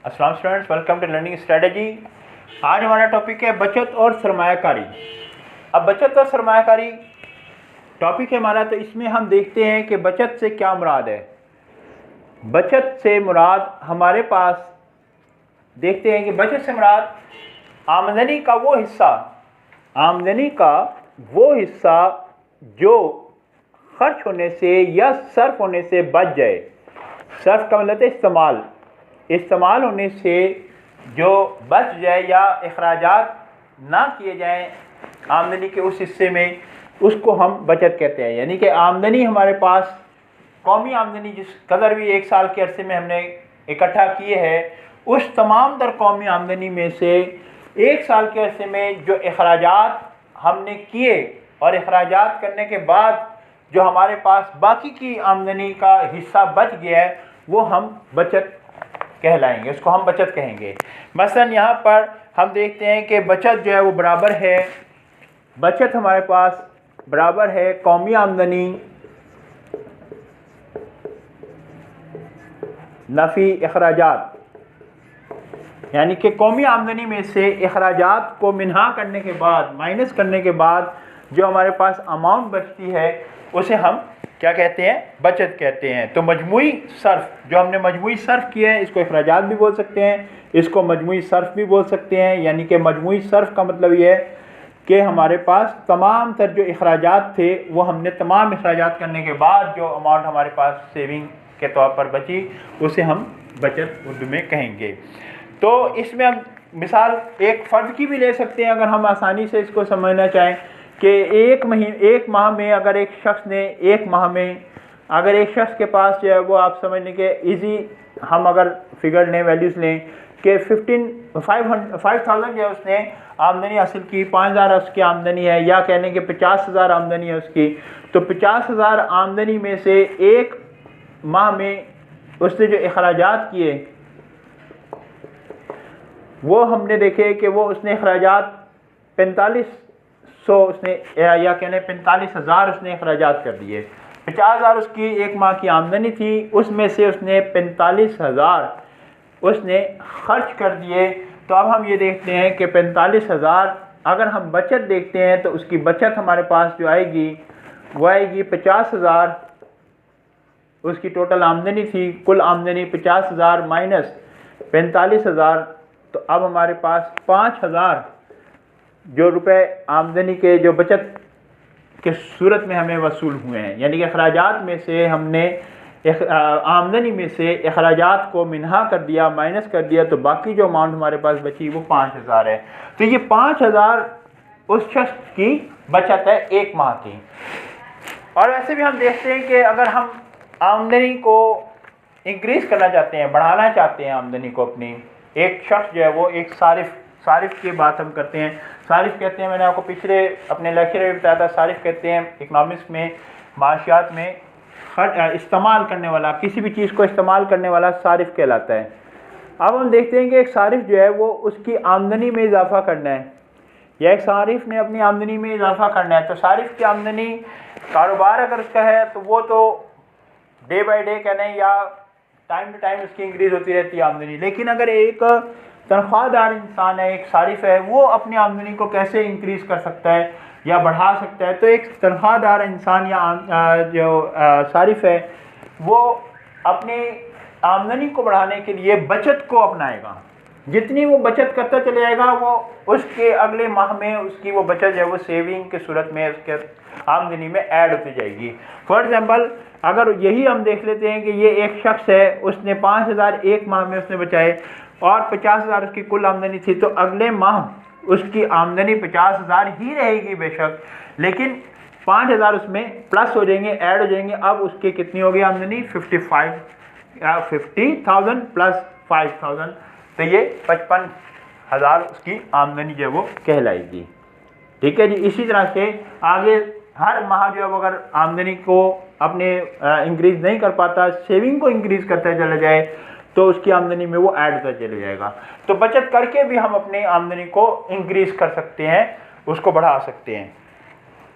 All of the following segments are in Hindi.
अस्सलाम students, welcome to learning strategy. आज हमारा टॉपिक है बचत और सरमायाकारी। अब बचत और सरमायाकारी टॉपिक है हमारा, तो इसमें हम देखते हैं कि बचत से क्या मुराद है। बचत से मुराद हमारे पास देखते हैं कि बचत से मुराद आमदनी का वो हिस्सा जो खर्च होने से या सर्फ होने से बच जाए। सर्फ का मतलब है इस्तेमाल होने से जो बच जाए या अखराजात ना किए जाएं आमदनी के उस हिस्से में, उसको हम बचत कहते हैं। यानी कि आमदनी हमारे पास, कौमी आमदनी जिस कदर भी एक साल के अरसे में हमने इकट्ठा किए है, उस तमाम दर कौमी आमदनी में से एक साल के अरसे में जो अखराजात हमने किए और अखराजात करने के बाद जो हमारे पास बाकी की आमदनी का हिस्सा बच गया है, वो हम बचत कहलाएंगे, उसको हम बचत कहेंगे। मसलन यहाँ पर हम देखते हैं कि बचत जो है वो बराबर है, बचत हमारे पास बराबर है कौमी आमदनी नफ़ी अखराजात। यानी कि कौमी आमदनी में से अखराजात को मिन्हा करने के बाद, माइनस करने के बाद जो हमारे पास अमाउंट बचती है, उसे हम क्या कहते हैं? बचत कहते हैं। तो मजमूई सर्फ, जो हमने मजमूई सर्फ किया है, इसको अखराजात भी बोल सकते हैं, इसको मजमूई सर्फ भी बोल सकते हैं। यानी कि मजमूई सर्फ का मतलब ये है कि हमारे पास तमाम तर जो अखराजात थे, वो हमने तमाम अखराजात करने के बाद जो अमाउंट हमारे पास सेविंग के तौर पर बची, उसे हम बचत उर्दू में कहेंगे। तो इसमें हम मिसाल एक फ़र्द की भी ले सकते हैं, अगर हम आसानी से इसको समझना चाहें कि एक माह में अगर एक शख्स के पास जो है वो, आप समझने के इजी, हम अगर फिगर लें, वैल्यूज़ लें कि 5,000 जो है उसने आमदनी हासिल की, 5,000 उसकी आमदनी है, या कहने के 50,000 आमदनी है उसकी। तो 50,000 आमदनी में से एक माह में उसने जो अखराजात किए, वो हमने देखे कि वो उसने अखराजात 4500 उसने, या कहने 45,000 उसने अखराजात कर दिए। 50,000 उसकी एक माह की आमदनी थी, उसमें से उसने 45,000 उसने खर्च कर दिए। तो अब हम ये देखते हैं कि 45,000 अगर हम बचत देखते हैं तो उसकी बचत हमारे पास जो आएगी वो आएगी 50,000। उसकी टोटल आमदनी थी, कुल आमदनी 50,000 माइनस 45,000। तो अब हमारे पास 5,000 जो रुपए आमदनी के जो बचत के सूरत में हमें वसूल हुए हैं। यानी कि अखराजात में से हमने आमदनी में से अखराजात को मिन्हा कर दिया, माइनस कर दिया, तो बाकी जो अमाउंट हमारे पास बची वो 5,000 है। तो ये 5,000 उस शख्स की बचत है एक माह की। और वैसे भी हम देखते हैं कि अगर हम आमदनी को इंक्रीज़ करना चाहते हैं, बढ़ाना चाहते हैं आमदनी को अपनी, एक शख्स जो है वो एक सारिफ की बात हम करते हैं। सारिफ कहते हैं, मैंने आपको पिछले अपने लेक्चर में बताया था, सारिफ कहते हैं इकनॉमिक्स में, माशियात में, इस्तेमाल करने वाला, किसी भी चीज़ को इस्तेमाल करने वाला सारिफ कहलाता है। अब हम देखते हैं कि एक सारिफ जो है वो उसकी आमदनी में इजाफा करना है, या एक सारिफ ने अपनी आमदनी में इजाफा करना है। तो सारिफ की आमदनी, कारोबार अगर उसका है तो वो तो डे बाई डे कहने या टाइम टू टाइम उसकी इंक्रीज़ होती रहती है आमदनी। लेकिन अगर एक तनख्वाहदार इंसान है, एक सारिफ है, वो अपनी आमदनी को कैसे इंक्रीज़ कर सकता है या बढ़ा सकता है? तो एक तनख्वाहदार इंसान या जो सारिफ है, वो अपनी आमदनी को बढ़ाने के लिए बचत को अपनाएगा। जितनी वो बचत करता चले जाएगा, वो उसके अगले माह में उसकी वो बचत है वो सेविंग के सूरत में उसके आमदनी में ऐड होती जाएगी। फॉर एग्जांपल, अगर यही हम देख लेते हैं कि ये एक शख्स है, उसने 5,000 एक माह में उसने बचाए और 50,000 उसकी कुल आमदनी थी, तो अगले माह उसकी आमदनी 50,000 ही रहेगी बेशक, लेकिन 5,000 उसमें प्लस हो जाएंगे, ऐड हो जाएंगे। अब उसकी कितनी होगी आमदनी? 50,000 प्लस 5,000, तो ये 55,000 उसकी आमदनी जो है वो कहलाएगी। ठीक है जी। इसी तरह से आगे हर माह जो है अगर आमदनी को अपने इंक्रीज़ नहीं कर पाता, सेविंग को इंक्रीज़ करता चला जाए, तो उसकी आमदनी में वो ऐड होता चले जाएगा। तो बचत करके भी हम अपनी आमदनी को इंक्रीज़ कर सकते हैं, उसको बढ़ा सकते हैं।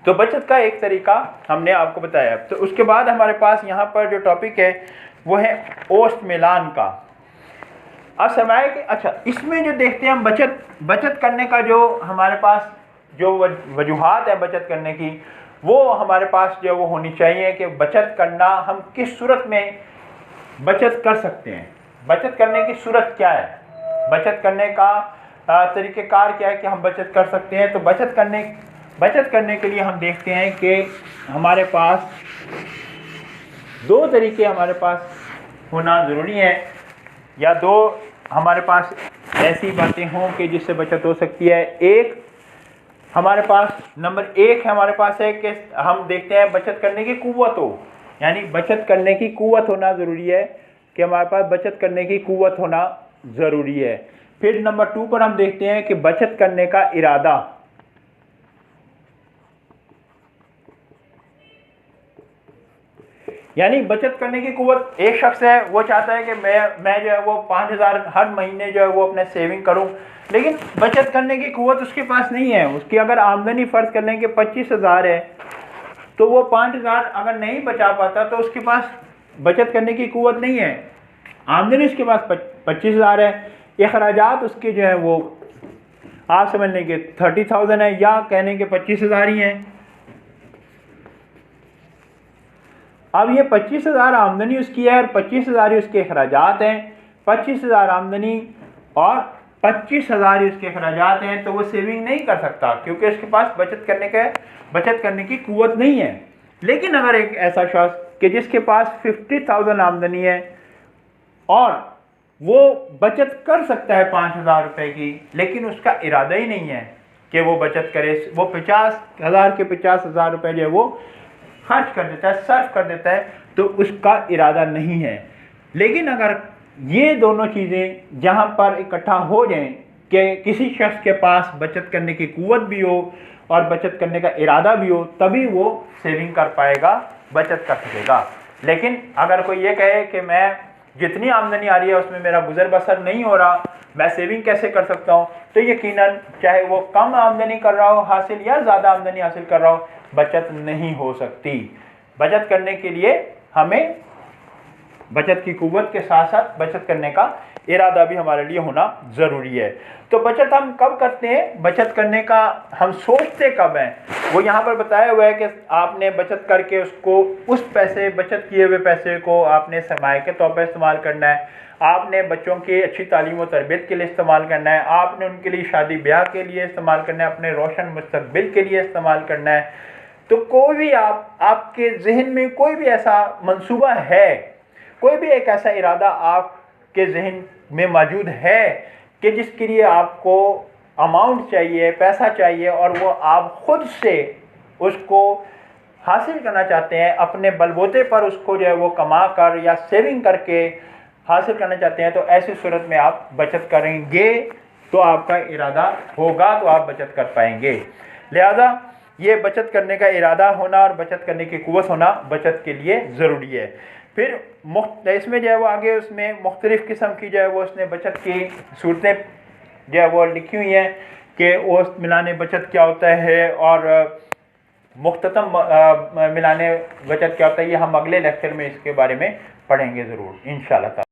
तो बचत का एक तरीका हमने आपको बताया। तो उसके बाद हमारे पास यहाँ पर जो टॉपिक है वो है ओस्ट मिलान का। अब सरमाए के अच्छा इसमें जो देखते हैं हम बचत करने का जो हमारे पास जो वजूहात है बचत करने की, वो हमारे पास जो वो होनी चाहिए कि बचत करना हम किस सूरत में बचत कर सकते हैं, बचत करने की सूरत क्या है, बचत करने का तरीक़ेकार क्या है कि हम बचत कर सकते हैं। तो बचत करने के लिए हम देखते हैं कि हमारे पास दो तरीके हमारे पास होना ज़रूरी है, या दो हमारे पास ऐसी बातें हों कि जिससे बचत हो सकती है। एक हमारे पास नंबर एक है, हमारे पास है कि हम देखते हैं बचत करने की कुव्वत हो, यानी बचत करने की कुव्वत होना ज़रूरी है कि हमारे पास बचत करने की कुव्वत होना ज़रूरी है। फिर नंबर 2 पर हम देखते हैं कि बचत करने का इरादा, यानी बचत करने की कुव्वत। एक शख्स है वो चाहता है कि मैं जो है वो 5,000 हर महीने जो है वो अपने सेविंग करूं, लेकिन बचत करने की कुव्वत उसके पास नहीं है। उसकी अगर आमदनी फ़र्ज़ कर लें कि 25,000 है, तो वो 5,000 अगर नहीं बचा पाता तो उसके पास बचत करने की कुव्वत नहीं है। आमदनी उसके पास 25,000 है, अखराजात उसके जो है वो आप समझ लें कि 30,000 है, या कहने के 25,000 ही हैं। अब ये 25,000 आमदनी उसकी है और 25,000 ही उसके अखराजात हैं। 25,000 आमदनी और 25,000 ही उसके अखराजात हैं, तो वो सेविंग नहीं कर सकता क्योंकि उसके पास बचत करने की कुव्वत नहीं है। लेकिन अगर एक ऐसा शख्स कि जिसके पास 50,000 आमदनी है और वो बचत कर सकता है 5,000 रुपये की, लेकिन उसका इरादा ही नहीं है कि वो बचत करे, वो 50,000 के 50,000 रुपये जो है वो खर्च कर देता है, सर्फ कर देता है, तो उसका इरादा नहीं है। लेकिन अगर ये दोनों चीज़ें जहाँ पर इकट्ठा हो जाएं कि किसी शख्स के पास बचत करने की कुव्वत भी हो और बचत करने का इरादा भी हो, तभी वो सेविंग कर पाएगा, बचत कर सकेगा। लेकिन अगर कोई ये कहे कि मैं जितनी आमदनी आ रही है उसमें मेरा गुजर बसर नहीं हो रहा, मैं सेविंग कैसे कर सकता हूँ, तो यकीनन चाहे वो कम आमदनी कर रहा हो हासिल या ज़्यादा आमदनी हासिल कर रहा हो, बचत नहीं हो सकती। बचत करने के लिए हमें बचत की कुव्वत के साथ साथ बचत करने का इरादा भी हमारे लिए होना ज़रूरी है। तो बचत हम कब करते हैं, बचत करने का हम सोचते कब हैं, वो यहाँ पर बताया हुआ है कि आपने बचत करके उसको उस पैसे बचत किए हुए पैसे को आपने सरमाए के तौर पर इस्तेमाल करना है, आपने बच्चों की अच्छी तालीम और तरबियत के लिए इस्तेमाल करना है, आपने उनके लिए शादी ब्याह के लिए इस्तेमाल करना है, अपने रोशन मुस्तकबिल के लिए इस्तेमाल करना है। तो कोई भी आपके जहन में कोई भी ऐसा मंसूबा है, कोई भी एक ऐसा इरादा आपके जहन में मौजूद है कि जिसके लिए आपको अमाउंट चाहिए, पैसा चाहिए, और वो आप ख़ुद से उसको हासिल करना चाहते हैं, अपने बलबूते पर उसको जो है वो कमा कर या सेविंग करके हासिल करना चाहते हैं, तो ऐसी सूरत में आप बचत करेंगे तो आपका इरादा होगा तो आप बचत कर पाएंगे। लिहाजा ये बचत करने का इरादा होना और बचत करने की कुव्वत होना बचत के लिए ज़रूरी है। फिर इसमें जो है वो आगे उसमें मुख्तलिफ़ किस्म की जो है वो उसने बचत की सूरतें जो है वो लिखी हुई हैं कि ओस्त मिलाने बचत क्या होता है और मुख्ततम मिलाने बचत क्या होता है। ये हम अगले लेक्चर में इसके बारे में पढ़ेंगे ज़रूर इंशाअल्लाह ताला।